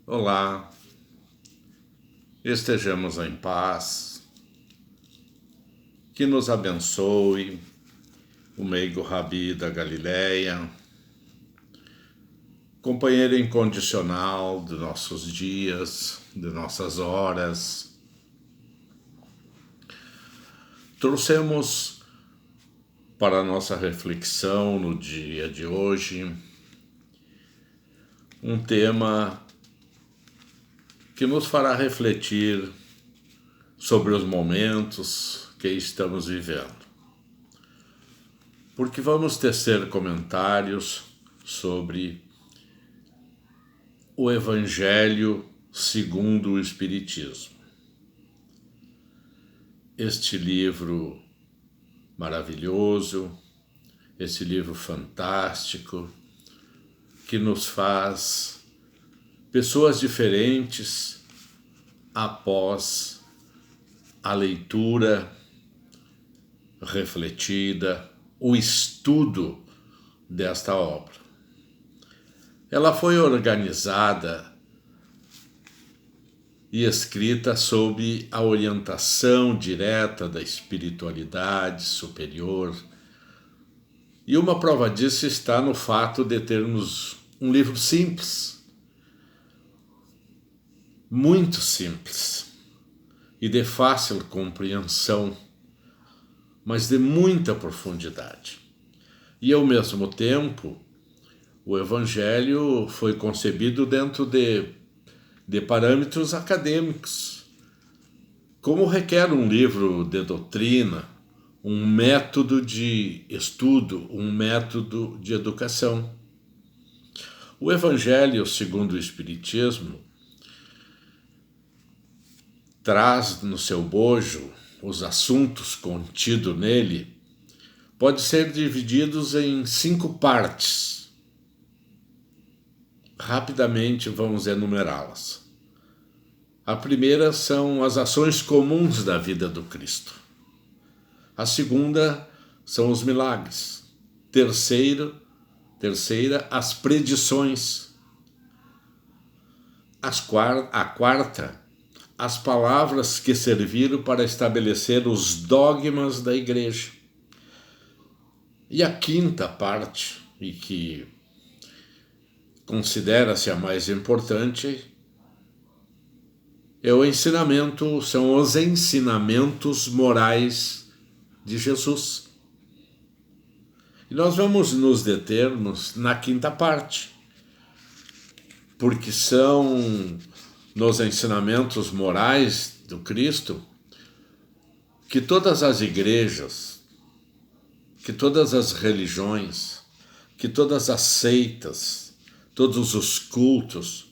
Olá, estejamos em paz, que nos abençoe o meigo Rabi da Galileia, companheiro incondicional de nossos dias, de nossas horas. Trouxemos para a nossa reflexão no dia de hoje um tema que nos fará refletir sobre os momentos que estamos vivendo. Porque vamos tecer comentários sobre o Evangelho segundo o Espiritismo. Este livro maravilhoso, esse livro fantástico, que nos faz pessoas diferentes após a leitura refletida, o estudo desta obra. Ela foi organizada e escrita sob a orientação direta da espiritualidade superior. E uma prova disso está no fato de termos um livro simples, muito simples e de fácil compreensão, mas de muita profundidade. E ao mesmo tempo, o Evangelho foi concebido dentro de parâmetros acadêmicos, como requer um livro de doutrina, um método de estudo, um método de educação. O Evangelho segundo o Espiritismo traz no seu bojo os assuntos contidos nele, pode ser divididos em 5 partes. Rapidamente vamos enumerá-las. A primeira são as ações comuns da vida do Cristo. A segunda são os milagres. Terceira, as predições. A quarta, as palavras que serviram para estabelecer os dogmas da Igreja. E a quinta parte, e que considera-se a mais importante, são os ensinamentos morais de Jesus. E nós vamos nos determos na quinta parte, porque são nos ensinamentos morais do Cristo que todas as igrejas, que todas as religiões, que todas as seitas, todos os cultos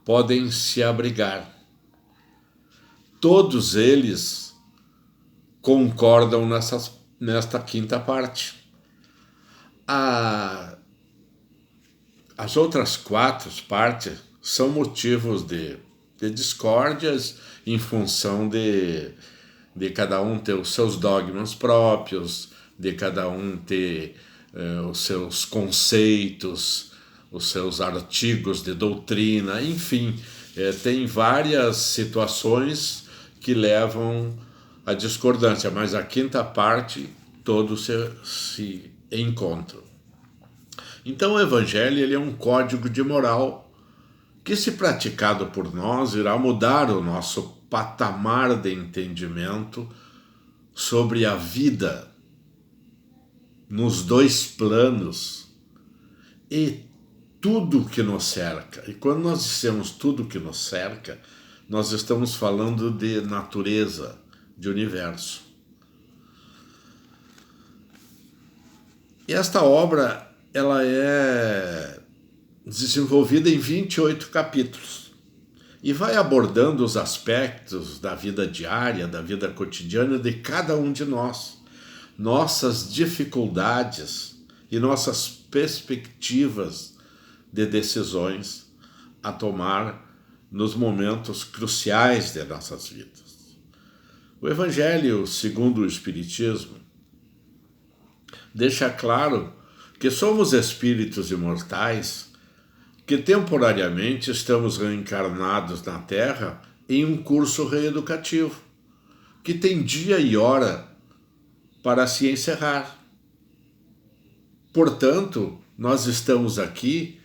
podem se abrigar. Todos eles concordam nesta quinta parte. As outras 4 partes são motivos de discórdias em função de cada um ter os seus dogmas próprios, de cada um ter os seus conceitos, os seus artigos de doutrina, enfim, tem várias situações que levam à discordância, mas a quinta parte todos se encontram. Então o Evangelho ele é um código de moral que, se praticado por nós, irá mudar o nosso patamar de entendimento sobre a vida nos 2 planos e tudo que nos cerca. E quando nós dissemos tudo que nos cerca, nós estamos falando de natureza, de universo. E esta obra ela é desenvolvida em 28 capítulos e vai abordando os aspectos da vida diária, da vida cotidiana de cada um de nós, nossas dificuldades e nossas perspectivas de decisões a tomar nos momentos cruciais de nossas vidas. O Evangelho segundo o Espiritismo deixa claro que somos espíritos imortais que temporariamente estamos reencarnados na Terra em um curso reeducativo, que tem dia e hora para se encerrar. Portanto, nós estamos aqui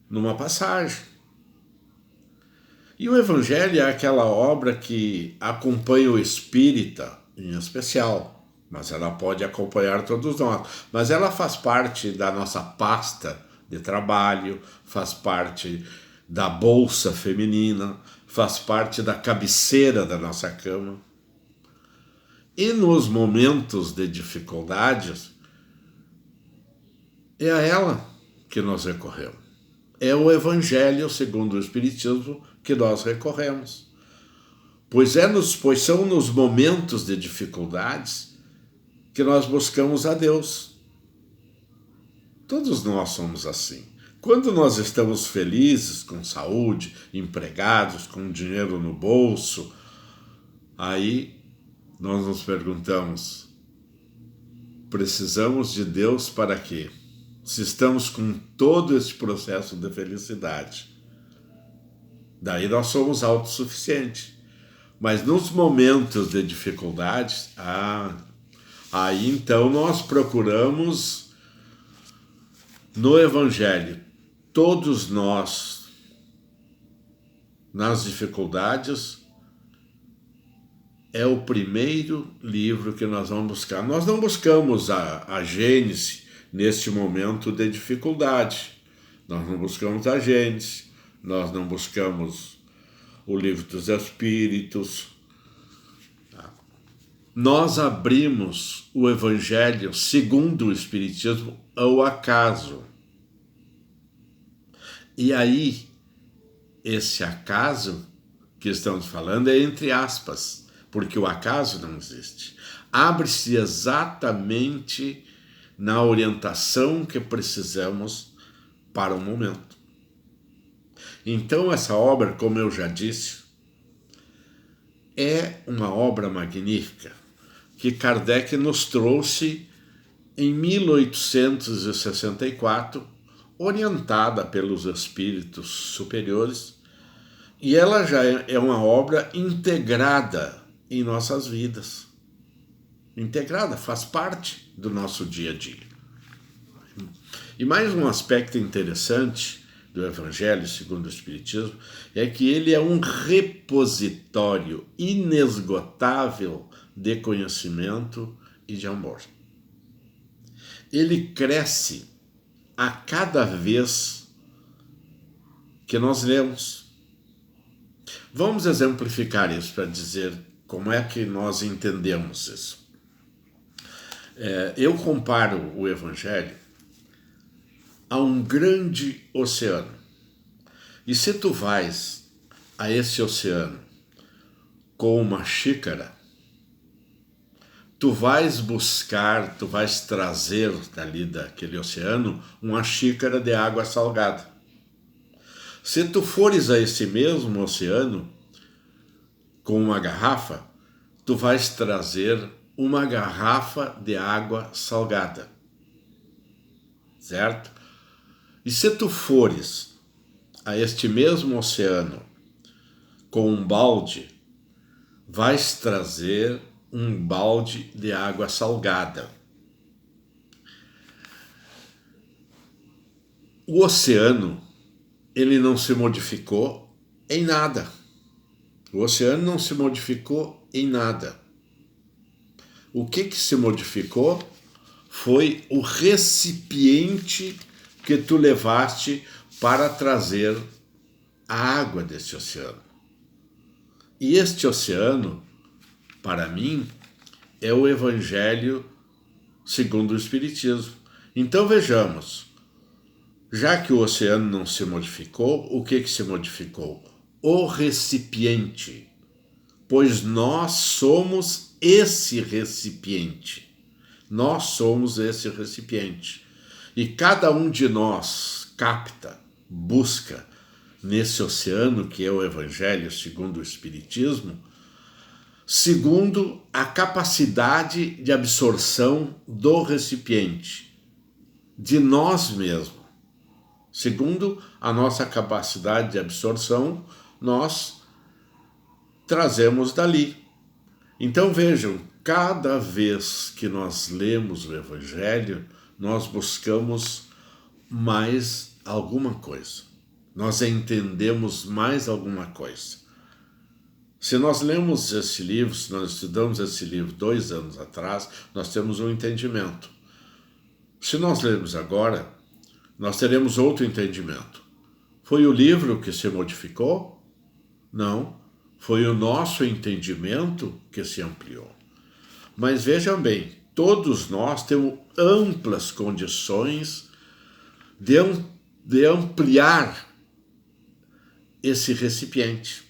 numa passagem. E o Evangelho é aquela obra que acompanha o espírita em especial, mas ela pode acompanhar todos nós. Mas ela faz parte da nossa pasta de trabalho, faz parte da bolsa feminina, faz parte da cabeceira da nossa cama. E nos momentos de dificuldades, é a ela que nós recorremos. É o Evangelho segundo o Espiritismo que nós recorremos. Pois são nos momentos de dificuldades que nós buscamos a Deus. Todos nós somos assim. Quando nós estamos felizes, com saúde, empregados, com dinheiro no bolso, aí nós nos perguntamos, precisamos de Deus para quê? Se estamos com todo esse processo de felicidade. Daí nós somos autossuficientes. Mas nos momentos de dificuldades, aí então nós procuramos no Evangelho. Todos nós, nas dificuldades, é o primeiro livro que nós vamos buscar. Nós não buscamos a Gênese neste momento de dificuldade. Nós não buscamos a Gênese, nós não buscamos o Livro dos Espíritos. Nós abrimos o Evangelho segundo o Espiritismo ao acaso. E aí, esse acaso que estamos falando é entre aspas, porque o acaso não existe. Abre-se exatamente na orientação que precisamos para o momento. Então, essa obra, como eu já disse, é uma obra magnífica que Kardec nos trouxe em 1864, orientada pelos espíritos superiores, e ela já é uma obra integrada em nossas vidas. Integrada, faz parte do nosso dia a dia. E mais um aspecto interessante do Evangelho segundo o Espiritismo é que ele é um repositório inesgotável de conhecimento e de amor. Ele cresce a cada vez que nós lemos. Vamos exemplificar isso para dizer como é que nós entendemos isso. Eu comparo o Evangelho a um grande oceano. E se tu vais a esse oceano com uma xícara, tu vais trazer dali daquele oceano uma xícara de água salgada. Se tu fores a esse mesmo oceano com uma garrafa, tu vais trazer uma garrafa de água salgada. Certo? E se tu fores a este mesmo oceano com um balde, vais trazer um balde de água salgada. O oceano, ele não se modificou em nada. O oceano não se modificou em nada. O que se modificou foi o recipiente que tu levaste para trazer a água deste oceano. E este oceano, para mim, é o Evangelho segundo o Espiritismo. Então vejamos, já que o oceano não se modificou, o que se modificou? O recipiente, pois nós somos esse recipiente. Nós somos esse recipiente. E cada um de nós capta, busca nesse oceano que é o Evangelho segundo o Espiritismo, segundo a capacidade de absorção do recipiente, de nós mesmos, Segundo a nossa capacidade de absorção, nós trazemos dali. Então vejam, cada vez que nós lemos o Evangelho, nós buscamos mais alguma coisa. Nós entendemos mais alguma coisa. Se nós lemos esse livro, se nós estudamos esse livro 2 anos atrás, nós temos um entendimento. Se nós lermos agora, nós teremos outro entendimento. Foi o livro que se modificou? Não. Foi o nosso entendimento que se ampliou. Mas vejam bem, todos nós temos amplas condições de ampliar esse recipiente.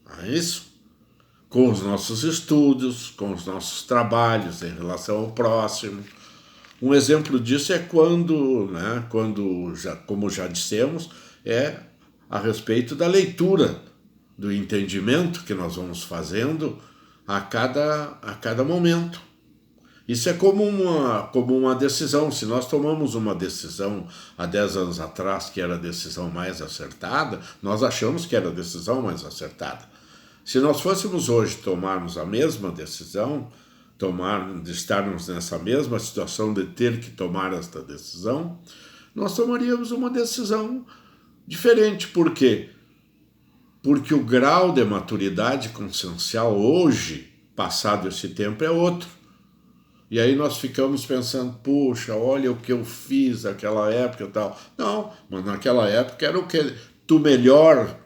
Não é isso? Com os nossos estudos, com os nossos trabalhos em relação ao próximo. Um exemplo disso é quando como já dissemos, é a respeito da leitura, do entendimento que nós vamos fazendo a cada momento. Isso é como uma decisão. Se nós tomamos uma decisão há 10 anos atrás que era a decisão mais acertada, nós achamos que era a decisão mais acertada. Se nós fôssemos hoje tomarmos a mesma decisão, de estarmos nessa mesma situação de ter que tomar esta decisão, nós tomaríamos uma decisão diferente. Por quê? Porque o grau de maturidade consciencial hoje, passado esse tempo, é outro. E aí nós ficamos pensando, puxa, olha o que eu fiz naquela época e tal. Não, mas naquela época era o que tu melhor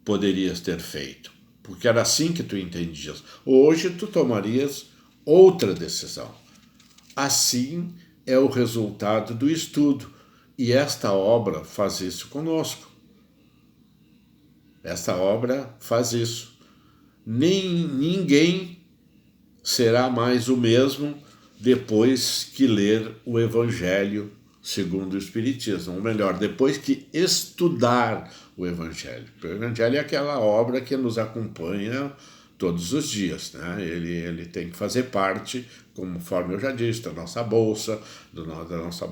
poderias ter feito, porque era assim que tu entendias. Hoje tu tomarias outra decisão. Assim é o resultado do estudo. E esta obra faz isso conosco. Esta obra faz isso. Ninguém será mais o mesmo depois que ler o Evangelho segundo o Espiritismo. Ou melhor, depois que estudar o Evangelho. O Evangelho é aquela obra que nos acompanha todos os dias, né? Ele tem que fazer parte, conforme eu já disse, da nossa bolsa, da nossa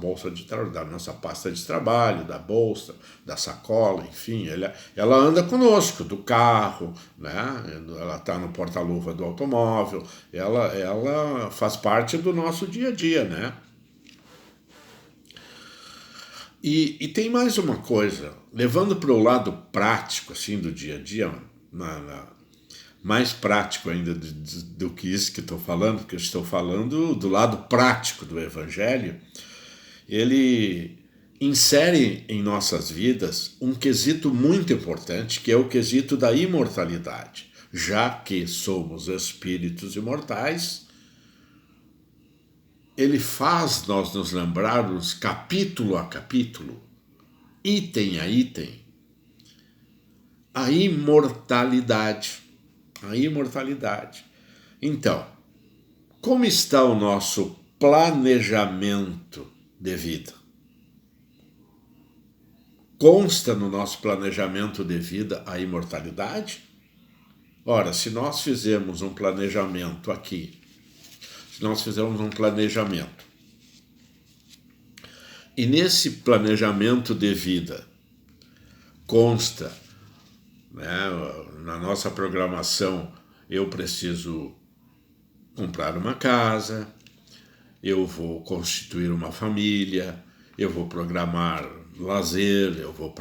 pasta de trabalho, da bolsa, da sacola, enfim, ela anda conosco, do carro, né? Ela está no porta-luva do automóvel, ela faz parte do nosso dia a dia, né? E tem mais uma coisa, levando para o lado prático, assim, do dia a dia, mais prático ainda do que isso que estou falando, porque eu estou falando do lado prático do Evangelho, ele insere em nossas vidas um quesito muito importante, que é o quesito da imortalidade. Já que somos espíritos imortais, ele faz nós nos lembrarmos, capítulo a capítulo, item a item, a imortalidade. A imortalidade. Então, como está o nosso planejamento de vida? Consta no nosso planejamento de vida a imortalidade? Ora, se nós fizermos um planejamento aqui, e nesse planejamento de vida consta, né, na nossa programação, eu preciso comprar uma casa, eu vou constituir uma família, eu vou programar lazer, eu vou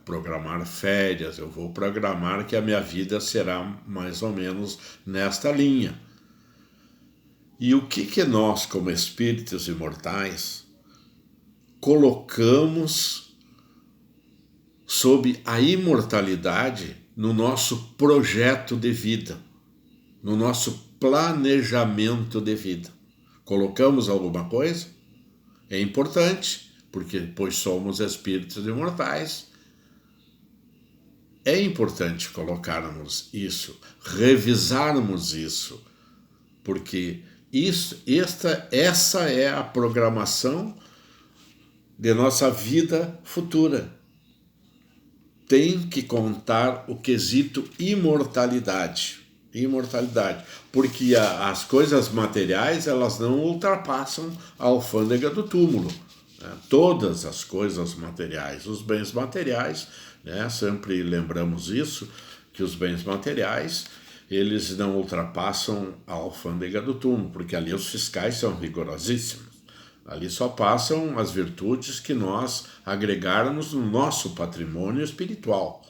programar férias, eu vou programar que a minha vida será mais ou menos nesta linha. E o que nós, como espíritos imortais, colocamos sob a imortalidade no nosso projeto de vida, no nosso planejamento de vida? Colocamos alguma coisa? É importante, porque pois somos espíritos imortais. É importante colocarmos isso, revisarmos isso, porque essa é a programação de nossa vida futura. Tem que contar o quesito imortalidade, porque as coisas materiais, elas não ultrapassam a alfândega do túmulo, né? Todas as coisas materiais, os bens materiais, né? Sempre lembramos isso, que os bens materiais, eles não ultrapassam a alfândega do túmulo, porque ali os fiscais são rigorosíssimos. Ali só passam as virtudes que nós agregarmos no nosso patrimônio espiritual.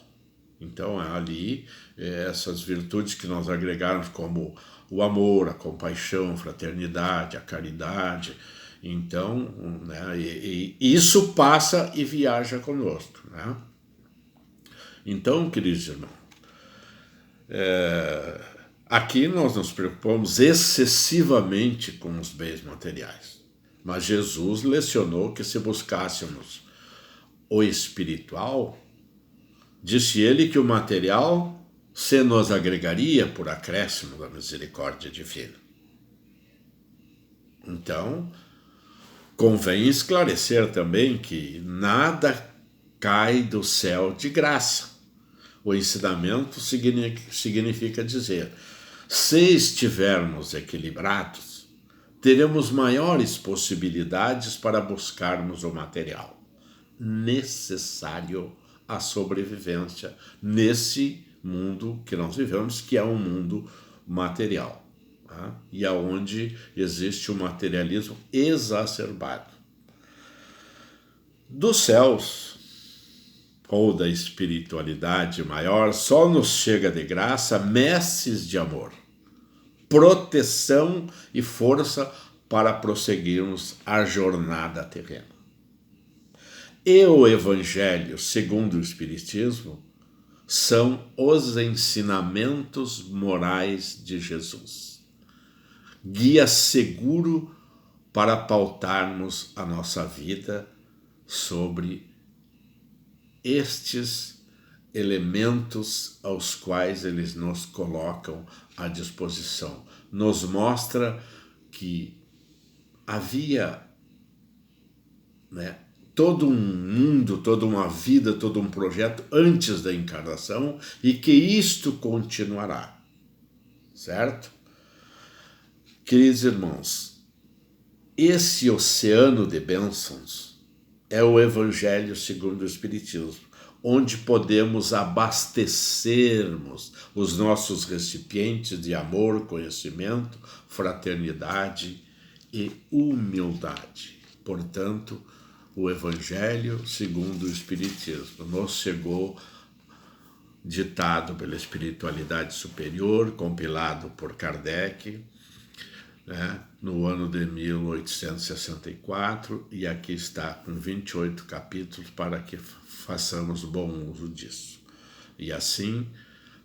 Então, ali, essas virtudes que nós agregarmos, como o amor, a compaixão, a fraternidade, a caridade, então, né, e isso passa e viaja conosco, né? Então, queridos irmãos, aqui nós nos preocupamos excessivamente com os bens materiais. Mas Jesus lecionou que se buscássemos o espiritual, disse ele que o material se nos agregaria por acréscimo da misericórdia divina. Então, convém esclarecer também que nada cai do céu de graça. O ensinamento significa dizer, se estivermos equilibrados, teremos maiores possibilidades para buscarmos o material necessário à sobrevivência nesse mundo que nós vivemos, que é um mundo material, tá? E aonde existe um materialismo exacerbado. Dos céus ou da espiritualidade maior, só nos chega de graça mestres de amor, proteção e força para prosseguirmos a jornada terrena. E o Evangelho, segundo o Espiritismo, são os ensinamentos morais de Jesus. Guia seguro para pautarmos a nossa vida sobre estes elementos aos quais eles nos colocam à disposição. Nos mostra que havia, né, todo um mundo, toda uma vida, todo um projeto antes da encarnação e que isto continuará, certo? Queridos irmãos, esse oceano de bênçãos é o Evangelho segundo o Espiritismo, onde podemos abastecermos os nossos recipientes de amor, conhecimento, fraternidade e humildade. Portanto, o Evangelho segundo o Espiritismo nos chegou ditado pela espiritualidade superior, compilado por Kardec, né, no ano de 1864, e aqui está com 28 capítulos para que façamos bom uso disso. E assim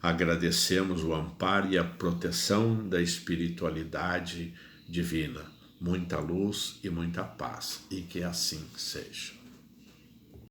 agradecemos o amparo e a proteção da espiritualidade divina. Muita luz e muita paz, e que assim seja.